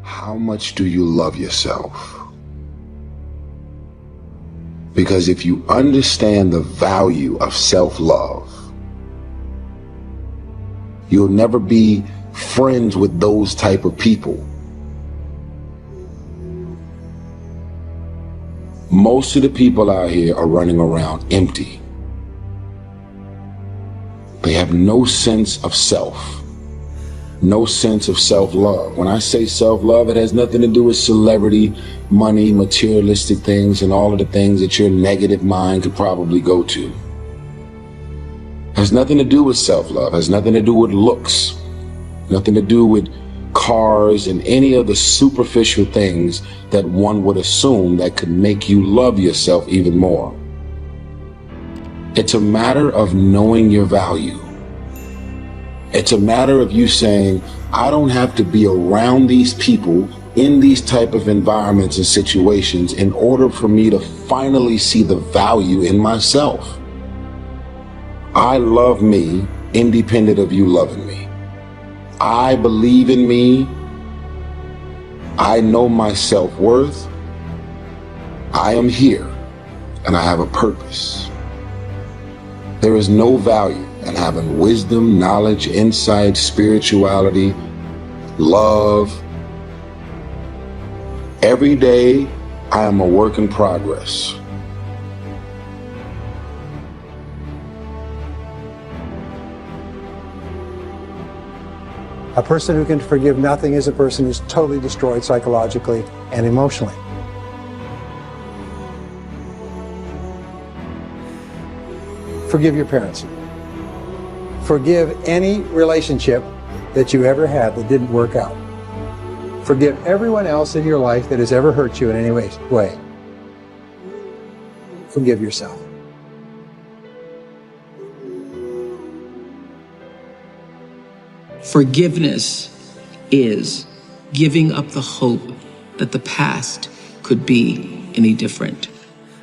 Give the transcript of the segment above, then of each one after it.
how much do you love yourself? Because if you understand the value of self-love, you'll never be friends with those type of people. Most of the people out here are running around empty. They have no sense of self, no sense of self-love. When I say self-love, it has nothing to do with celebrity, money, materialistic things, and all of the things that your negative mind could probably go to. It has nothing to do with self-love. It has nothing to do with looks, nothing to do with cars and any of the superficial things that one would assume that could make you love yourself even more. It's a matter of knowing your value. It's a matter of you saying, I don't have to be around these people in these type of environments and situations in order for me to finally see the value in myself. I love me independent of you loving me. I believe in me. I know my self-worth. I am here and I have a purpose. There is no value in having wisdom, knowledge, insight, spirituality, love. Every day I am a work in progress. A person who can forgive nothing is a person who's totally destroyed psychologically and emotionally. Forgive your parents. Forgive any relationship that you ever had that didn't work out. Forgive everyone else in your life that has ever hurt you in any way. Forgive yourself. Forgiveness is giving up the hope that the past could be any different.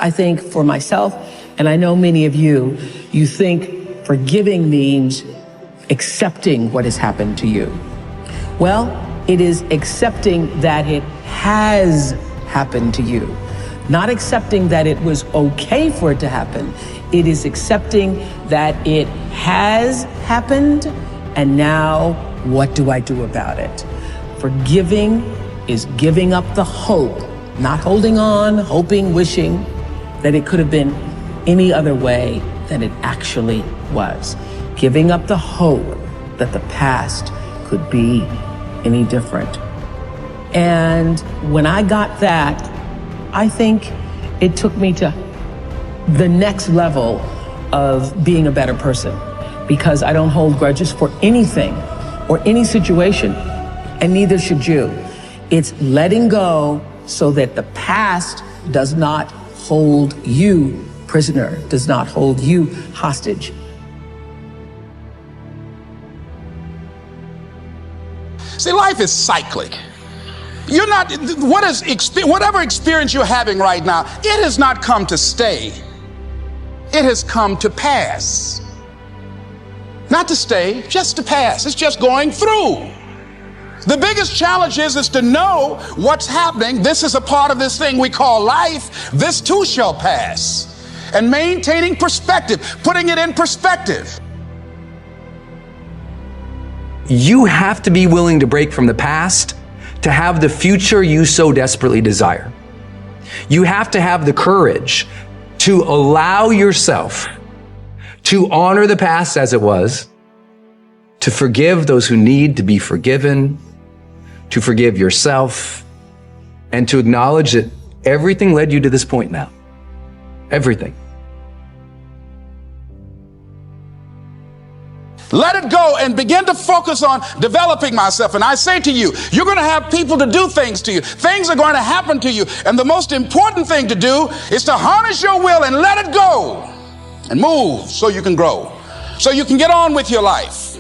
I think for myself, and I know many of you, you think forgiving means accepting what has happened to you. Well, it is accepting that it has happened to you. Not accepting that it was okay for it to happen. It is accepting that it has happened, and now what do I do about it? Forgiving is giving up the hope, not holding on, hoping, wishing that it could have been any other way than it actually was. Giving up the hope that the past could be any different. And when I got that, I think it took me to the next level of being a better person, because I don't hold grudges for anything or any situation, and neither should you. It's letting go so that the past does not hold you prisoner, does not hold you hostage. See, life is cyclic. You're not, whatever experience you're having right now, it has not come to stay. It has come to pass. Not to stay, just to pass. It's just going through. The biggest challenge is to know what's happening. This is a part of this thing we call life. This too shall pass. And maintaining perspective, putting it in perspective. You have to be willing to break from the past to have the future you so desperately desire. You have to have the courage to allow yourself to honor the past as it was, to forgive those who need to be forgiven, to forgive yourself, and to acknowledge that everything led you to this point now. Everything. Let it go and begin to focus on developing myself. And I say to you, you're going to have people to do things to you. Things are going to happen to you. And the most important thing to do is to harness your will and let it go and move so you can grow, so you can get on with your life.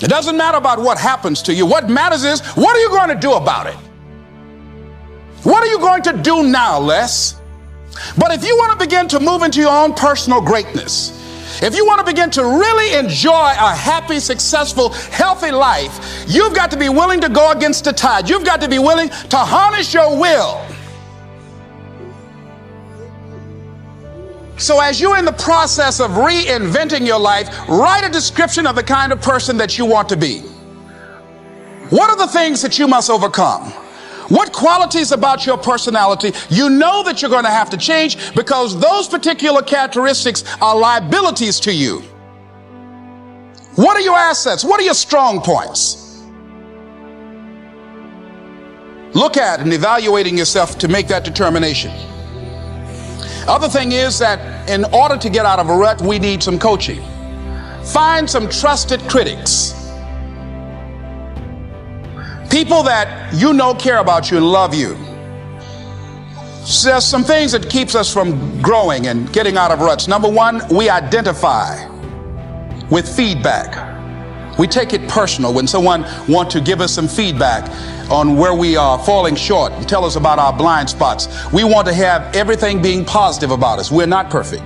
It doesn't matter about what happens to you. What matters is, what are you going to do about it? What are you going to do now, Les? But if you want to begin to move into your own personal greatness, If you want to begin to really enjoy a happy, successful, healthy life, you've got to be willing to go against the tide. You've got to be willing to harness your will. So as you're in the process of reinventing your life, write a description of the kind of person that you want to be. What are the things that you must overcome? What qualities about your personality you know that you're going to have to change, because those particular characteristics are liabilities to you? What are your assets? What are your strong points? Look at and evaluating yourself to make that determination. Other thing is that in order to get out of a rut, we need some coaching. Find some trusted critics. People that you know care about you and love you. So there's some things that keeps us from growing and getting out of ruts. Number one, we identify with feedback. We take it personal when someone wants to give us some feedback on where we are falling short and tell us about our blind spots. We want to have everything being positive about us. We're not perfect.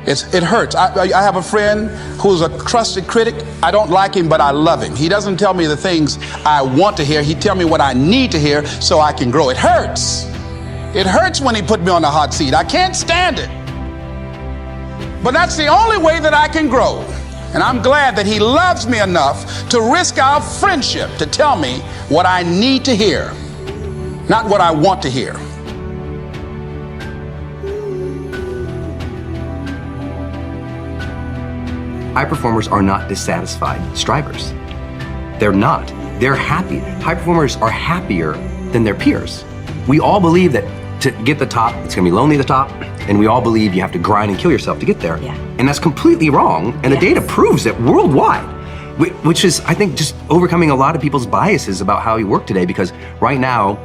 It hurts. I have a friend who's a trusted critic. I don't like him, but I love him. He doesn't tell me the things I want to hear. He tells me what I need to hear so I can grow. It hurts. It hurts when he put me on the hot seat. I can't stand it. But that's the only way that I can grow. And I'm glad that he loves me enough to risk our friendship to tell me what I need to hear, not what I want to hear. High performers are not dissatisfied strivers. They're not. They're happy. High performers are happier than their peers. We all believe that to get the top, it's gonna be lonely at the top, and we all believe you have to grind and kill yourself to get there. Yeah. And that's completely wrong, and the data proves it worldwide, which is, I think, just overcoming a lot of people's biases about how you work today, because right now,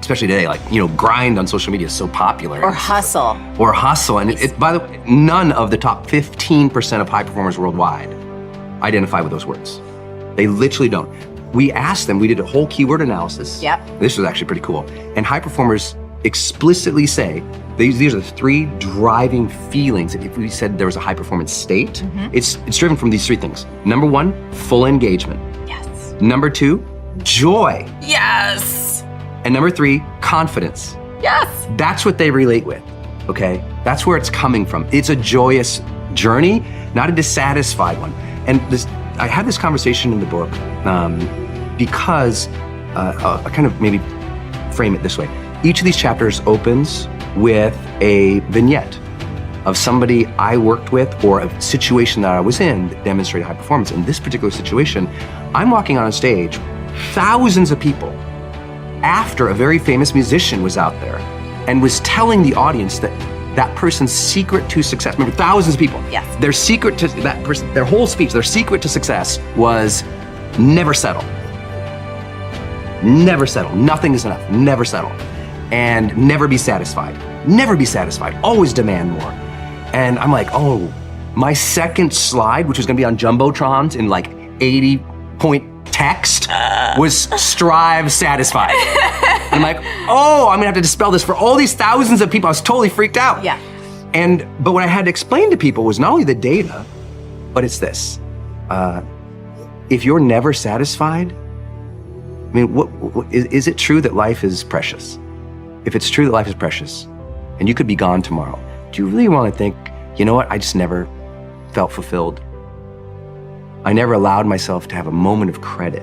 especially today, like, you know, grind on social media is so popular. Or hustle. Or hustle, and by the way, none of the top 15% of high performers worldwide identify with those words. They literally don't. We asked them, we did a whole keyword analysis. Yep. This was actually pretty cool. And high performers explicitly say, these are the 3 driving feelings. If we said there was a high performance state, it's driven from these 3 things. Number 1, full engagement. Yes. Number 2, joy. Yes. And number 3, confidence. Yes. That's what they relate with, okay? That's where it's coming from. It's a joyous journey, not a dissatisfied one. And I had this conversation in the book because I'll kind of maybe frame it this way. Each of these chapters opens with a vignette of somebody I worked with or a situation that I was in that demonstrated high performance. In this particular situation, I'm walking on a stage, thousands of people, after a very famous musician was out there and was telling the audience that that person's secret to success, remember, thousands of people, yes, their secret to that person, their whole speech, their secret to success was never settle. Never settle. Nothing is enough. Never settle. And never be satisfied. Never be satisfied. Always demand more. And I'm like, oh, my second slide, which was gonna be on Jumbotrons in like 80-point text, was strive satisfied. And I'm like, oh, I'm gonna have to dispel this for all these thousands of people. I was totally freaked out. Yeah. But what I had to explain to people was not only the data, but it's this. If you're never satisfied, I mean, is it true that life is precious? If it's true that life is precious, and you could be gone tomorrow, do you really want to think, you know what, I just never felt fulfilled? I never allowed myself to have a moment of credit.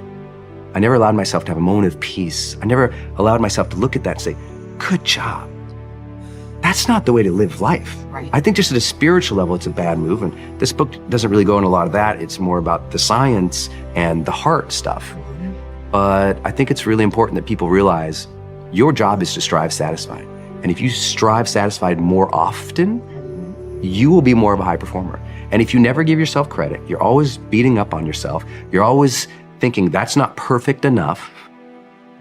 I never allowed myself to have a moment of peace. I never allowed myself to look at that and say, good job. That's not the way to live life. Right. I think just at a spiritual level, it's a bad move. And this book doesn't really go into a lot of that. It's more about the science and the heart stuff. But I think it's really important that people realize your job is to strive satisfied. And if you strive satisfied more often, you will be more of a high performer. And if you never give yourself credit, you're always beating up on yourself, you're always thinking that's not perfect enough,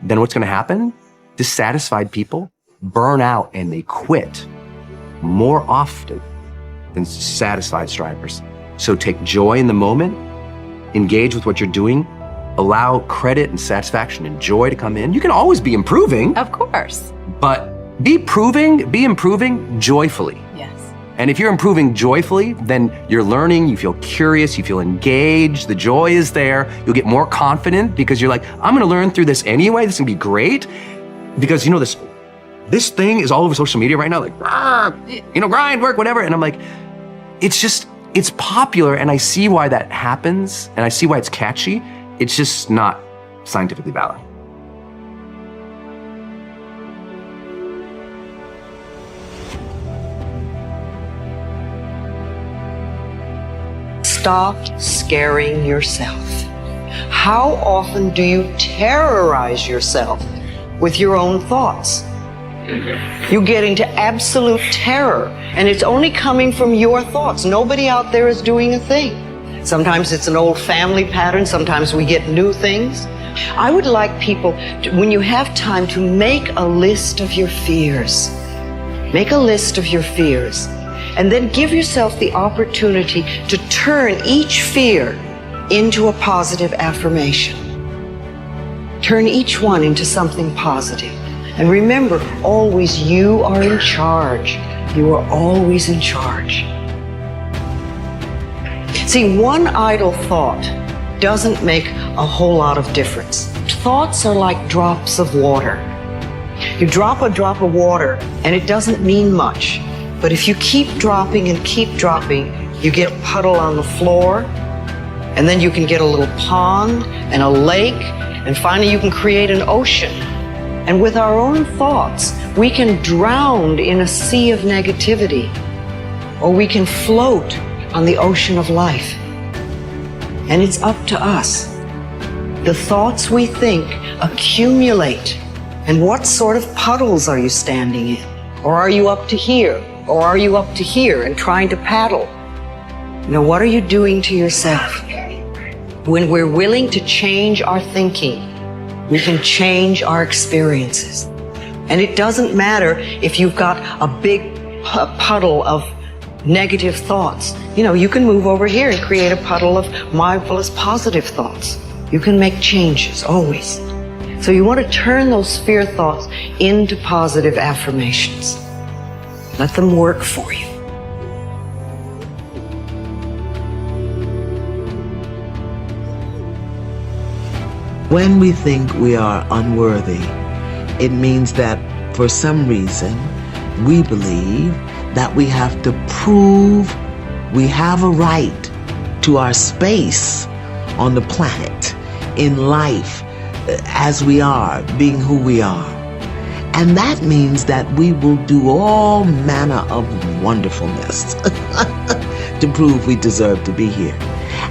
then what's gonna happen? Dissatisfied people burn out and they quit more often than satisfied strivers. So take joy in the moment, engage with what you're doing, allow credit and satisfaction and joy to come in. You can always be improving. Of course. But be improving joyfully. Yes. And if you're improving joyfully, then you're learning, you feel curious, you feel engaged, the joy is there, you'll get more confident because you're like, I'm gonna learn through this anyway, this is gonna be great. Because you know, this thing is all over social media right now, like, grind, work, whatever. And I'm like, it's popular, and I see why that happens, and I see why it's catchy. It's just not scientifically valid. Stop scaring yourself. How often do you terrorize yourself with your own thoughts? You get into absolute terror, and it's only coming from your thoughts. Nobody out there is doing a thing. Sometimes it's an old family pattern, sometimes we get new things. I would like people, when you have time, to make a list of your fears. Make a list of your fears. And then give yourself the opportunity to turn each fear into a positive affirmation. Turn each one into something positive. And remember, always you are in charge. You are always in charge. See, one idle thought doesn't make a whole lot of difference. Thoughts are like drops of water. You drop a drop of water and it doesn't mean much. But if you keep dropping and keep dropping, you get a puddle on the floor, and then you can get a little pond and a lake, and finally you can create an ocean. And with our own thoughts, we can drown in a sea of negativity, or we can float on the ocean of life. And it's up to us. The thoughts we think accumulate. And what sort of puddles are you standing in? Or are you up to here? Or are you up to here and trying to paddle? Now, what are you doing to yourself? When we're willing to change our thinking, we can change our experiences. And it doesn't matter if you've got a big puddle of negative thoughts. You can move over here and create a puddle of marvelous positive thoughts. You can make changes, always. So you want to turn those fear thoughts into positive affirmations. Let them work for you. When we think we are unworthy, it means that for some reason we believe that we have to prove we have a right to our space on the planet, in life, as we are, being who we are. And that means that we will do all manner of wonderfulness to prove we deserve to be here.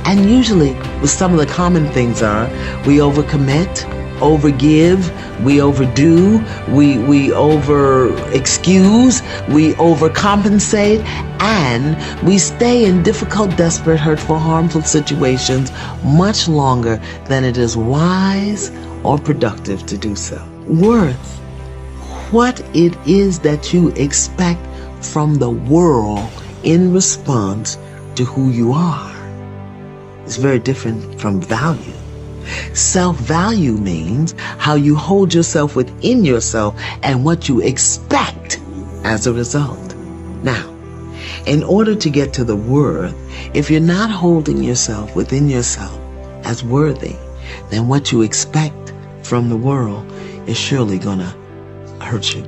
And usually, with some of the common things are, we overcommit, overgive, we overdo, we over-excuse, we overcompensate, and we stay in difficult, desperate, hurtful, harmful situations much longer than it is wise or productive to do so. Worth. What it is that you expect from the world in response to who you are is very different from value. Self-value means how you hold yourself within yourself and what you expect as a result. Now, in order to get to the worth, if you're not holding yourself within yourself as worthy, then what you expect from the world is surely gonna hurt you.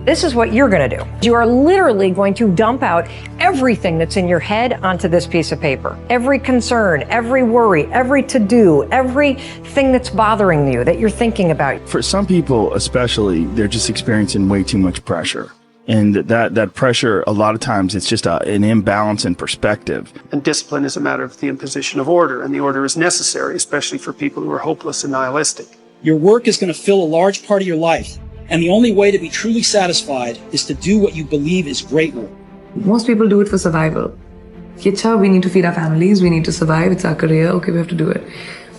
This is what you're going to do. You are literally going to dump out everything that's in your head onto this piece of paper. Every concern, every worry, every to-do, everything that's bothering you, that you're thinking about. For some people especially, they're just experiencing way too much pressure. And that pressure, a lot of times, it's just an imbalance in perspective. And discipline is a matter of the imposition of order, and the order is necessary, especially for people who are hopeless and nihilistic. Your work is going to fill a large part of your life, and the only way to be truly satisfied is to do what you believe is great work. Most people do it for survival. We need to feed our families, we need to survive, it's our career, okay, we have to do it.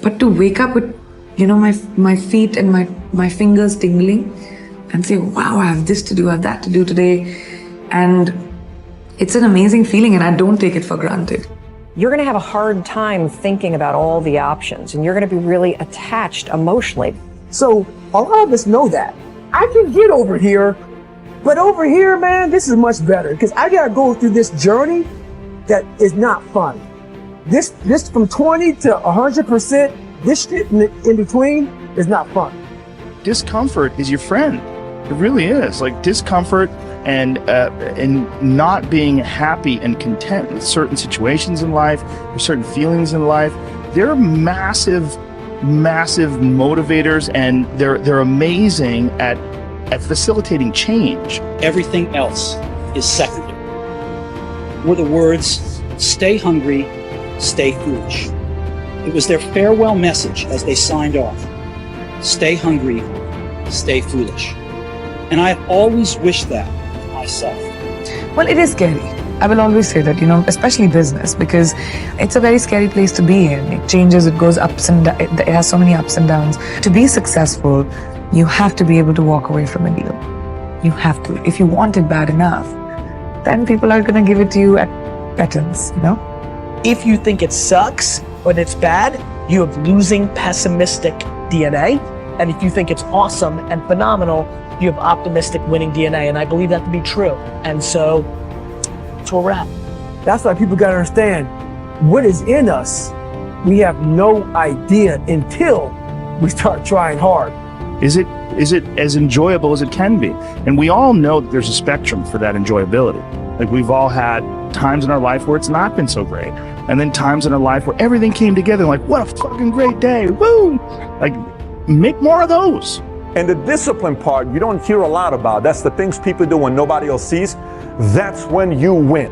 But to wake up with, my feet and my fingers tingling and say, wow, I have this to do, I have that to do today. And it's an amazing feeling, and I don't take it for granted. You're going to have a hard time thinking about all the options, and you're going to be really attached emotionally. So a lot of us know that. I can get over here But over here, man, this is much better because I gotta go through this journey that is not fun. This from 20 to 100%, this shit in between is not fun. Discomfort is your friend. It really is. Like discomfort and not being happy and content with certain situations in life or certain feelings in life, they're massive motivators, and they're amazing at facilitating change. Everything else is secondary. Were the words, "Stay hungry, stay foolish." It was their farewell message as they signed off. Stay hungry, stay foolish. And I have always wished that of myself. Well, it is scary. I will always say that, especially business, because it's a very scary place to be in. It changes, it goes ups and downs, it has so many ups and downs. To be successful, you have to be able to walk away from a deal. You have to. If you want it bad enough, then people are going to give it to you at patterns, If you think it sucks when it's bad, you have losing pessimistic DNA. And if you think it's awesome and phenomenal, you have optimistic winning DNA. And I believe that to be true. And so, that's where we're at. That's why people gotta understand what is in us. We have no idea until we start trying hard. Is it as enjoyable as it can be? And we all know that there's a spectrum for that enjoyability. Like we've all had times in our life where it's not been so great. And then times in our life where everything came together, like, what a fucking great day, woo! Like, make more of those. And the discipline part, you don't hear a lot about. That's the things people do when nobody else sees. That's when you win.